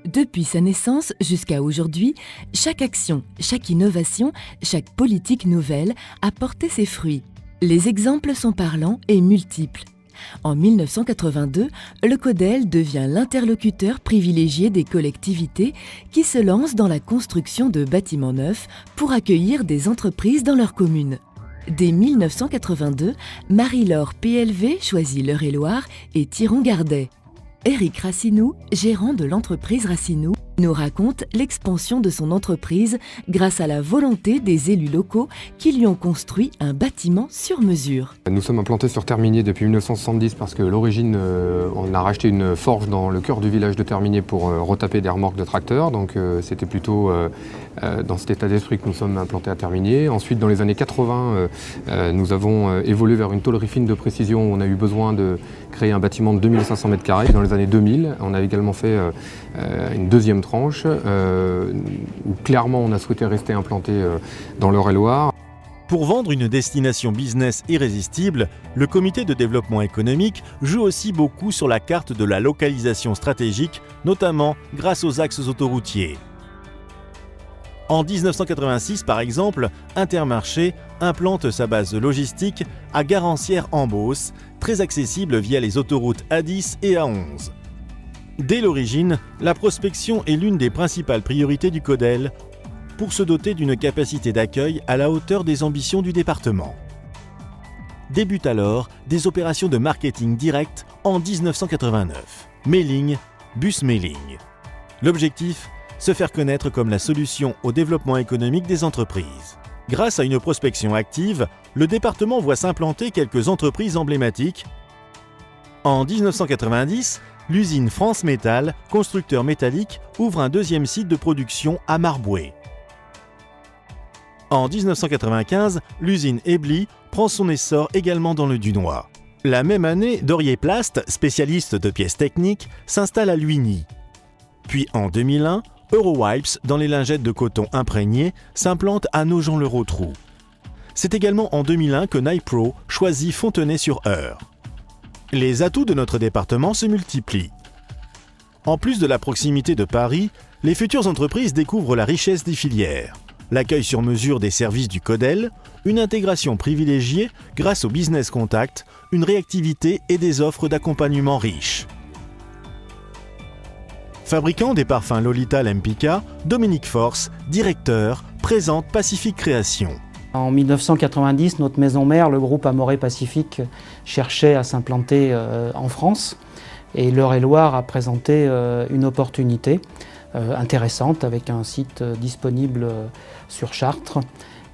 Depuis sa naissance jusqu'à aujourd'hui, chaque action, chaque innovation, chaque politique nouvelle a porté ses fruits. Les exemples sont parlants et multiples. En 1982, le CODEL devient l'interlocuteur privilégié des collectivités qui se lancent dans la construction de bâtiments neufs pour accueillir des entreprises dans leur commune. Dès 1982, Marie-Laure PLV choisit l'Eure-et-Loir et Thiron-Gardet. Éric Racinou, gérant de l'entreprise Racinou, nous raconte l'expansion de son entreprise grâce à la volonté des élus locaux qui lui ont construit un bâtiment sur mesure. Nous sommes implantés sur Terminier depuis 1970 parce que l'origine, on a racheté une forge dans le cœur du village de Terminier pour retaper des remorques de tracteurs. Donc c'était plutôt dans cet état d'esprit que nous sommes implantés à Terminier. Ensuite, dans les années 80, nous avons évolué vers une tôlerie fine de précision où on a eu besoin de créer un bâtiment de 2500 m². Dans les années 2000, on a également fait une deuxième tranche où clairement on a souhaité rester implanté dans l'Eure-et-Loir. Pour vendre une destination business irrésistible, le comité de développement économique joue aussi beaucoup sur la carte de la localisation stratégique, notamment grâce aux axes autoroutiers. En 1986, par exemple, Intermarché implante sa base logistique à Garancières-en-Beauce, très accessible via les autoroutes A10 et A11. Dès l'origine, la prospection est l'une des principales priorités du CODEL pour se doter d'une capacité d'accueil à la hauteur des ambitions du département. Débutent alors des opérations de marketing direct en 1989. Mailing, bus mailing. L'objectif, se faire connaître comme la solution au développement économique des entreprises. Grâce à une prospection active, le département voit s'implanter quelques entreprises emblématiques. En 1990, l'usine France Métal, constructeur métallique, ouvre un deuxième site de production à Marboué. En 1995, l'usine Ebly prend son essor également dans le Dunois. La même année, Dorier Plast, spécialiste de pièces techniques, s'installe à Luigny. Puis en 2001, Eurowipes, dans les lingettes de coton imprégnées, s'implante à Nogent-le-Rotrou. C'est également en 2001 que Nipro choisit Fontenay-sur-Eure. Les atouts de notre département se multiplient. En plus de la proximité de Paris, les futures entreprises découvrent la richesse des filières, l'accueil sur mesure des services du CODEL, une intégration privilégiée grâce au business contact, une réactivité et des offres d'accompagnement riches. Fabricant des parfums Lolita Lempicka, Dominique Force, directeur, présente Pacific Création. En 1990, notre maison mère, le groupe Amoré Pacific, cherchait à s'implanter en France. Et l'Eure-et-Loir a présenté une opportunité intéressante avec un site disponible sur Chartres.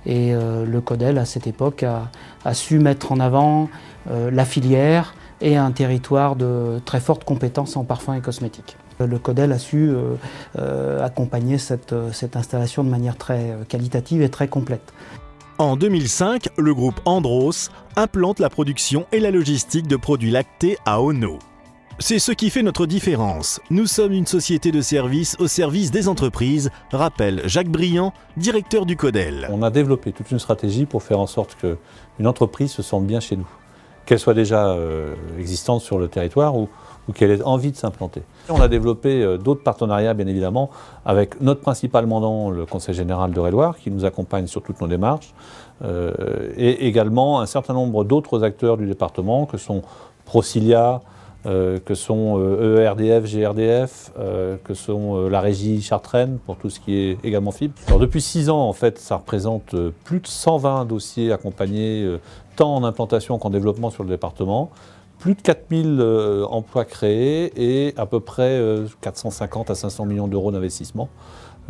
Et le CODEL, à cette époque, a su mettre en avant la filière et un territoire de très forte compétence en parfums et cosmétiques. Le CODEL a su accompagner cette installation de manière très qualitative et très complète. En 2005, le groupe Andros implante la production et la logistique de produits lactés à Ono. C'est ce qui fait notre différence. Nous sommes une société de services au service des entreprises, rappelle Jacques Briand, directeur du CODEL. On a développé toute une stratégie pour faire en sorte qu'une entreprise se sente bien chez nous, qu'elle soit déjà existante sur le territoire ou qu'elle ait envie de s'implanter. On a développé d'autres partenariats, bien évidemment, avec notre principal mandant, le Conseil général d'Eure-et-Loir, qui nous accompagne sur toutes nos démarches, et également un certain nombre d'autres acteurs du département, que sont Procilia, que sont ERDF, GRDF, que sont la régie Chartraine, pour tout ce qui est également fibre. Alors, depuis 6 ans, en fait, ça représente plus de 120 dossiers accompagnés, tant en implantation qu'en développement sur le département. Plus de 4000 emplois créés et à peu près 450 à 500 millions d'euros d'investissement.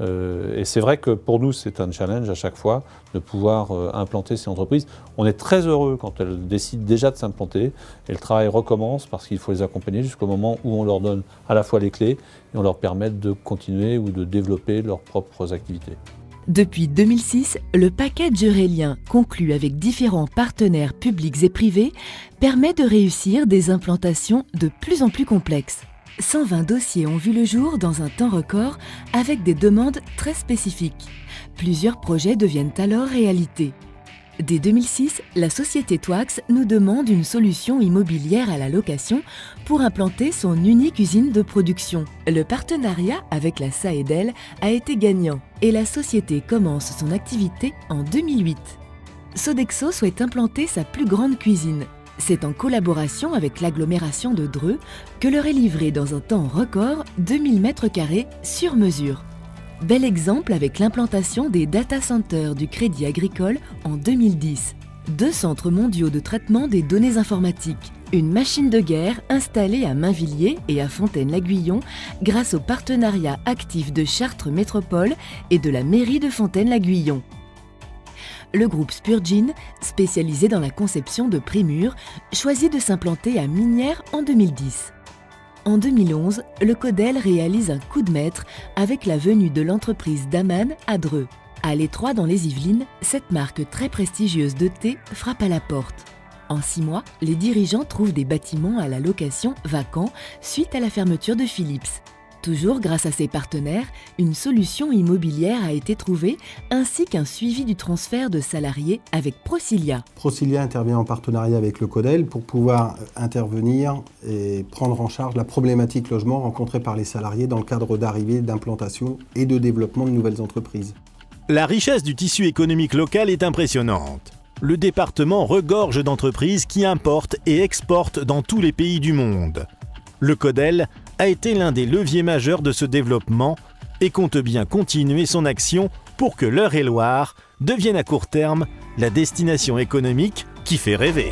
Et c'est vrai que pour nous, c'est un challenge à chaque fois de pouvoir implanter ces entreprises. On est très heureux quand elles décident déjà de s'implanter et le travail recommence parce qu'il faut les accompagner jusqu'au moment où on leur donne à la fois les clés et on leur permet de continuer ou de développer leurs propres activités. Depuis 2006, le package Eurélien, conclu avec différents partenaires publics et privés, permet de réussir des implantations de plus en plus complexes. 120 dossiers ont vu le jour dans un temps record avec des demandes très spécifiques. Plusieurs projets deviennent alors réalité. Dès 2006, la société Twax nous demande une solution immobilière à la location pour implanter son unique usine de production. Le partenariat avec la Saedel a été gagnant et la société commence son activité en 2008. Sodexo souhaite implanter sa plus grande cuisine. C'est en collaboration avec l'agglomération de Dreux que leur est livré dans un temps record 2000 m² sur mesure. Bel exemple avec l'implantation des data centers du Crédit Agricole en 2010. 2 centres mondiaux de traitement des données informatiques. Une machine de guerre installée à Mainvilliers et à Fontaine-l'Aiguillon grâce au partenariat actif de Chartres Métropole et de la mairie de Fontaine-l'Aiguillon. Le groupe Spurgin, spécialisé dans la conception de prémurs, choisit de s'implanter à Minières en 2010. En 2011, le Codel réalise un coup de maître avec la venue de l'entreprise Daman à Dreux. À l'Étroit dans les Yvelines, cette marque très prestigieuse de thé frappe à la porte. En 6 mois, les dirigeants trouvent des bâtiments à la location vacants suite à la fermeture de Philips. Toujours grâce à ses partenaires, une solution immobilière a été trouvée ainsi qu'un suivi du transfert de salariés avec Procilia. Procilia intervient en partenariat avec le Codel pour pouvoir intervenir et prendre en charge la problématique logement rencontrée par les salariés dans le cadre d'arrivée, d'implantation et de développement de nouvelles entreprises. La richesse du tissu économique local est impressionnante. Le département regorge d'entreprises qui importent et exportent dans tous les pays du monde. Le Codel a été l'un des leviers majeurs de ce développement et compte bien continuer son action pour que l'Eure-et-Loir devienne à court terme la destination économique qui fait rêver.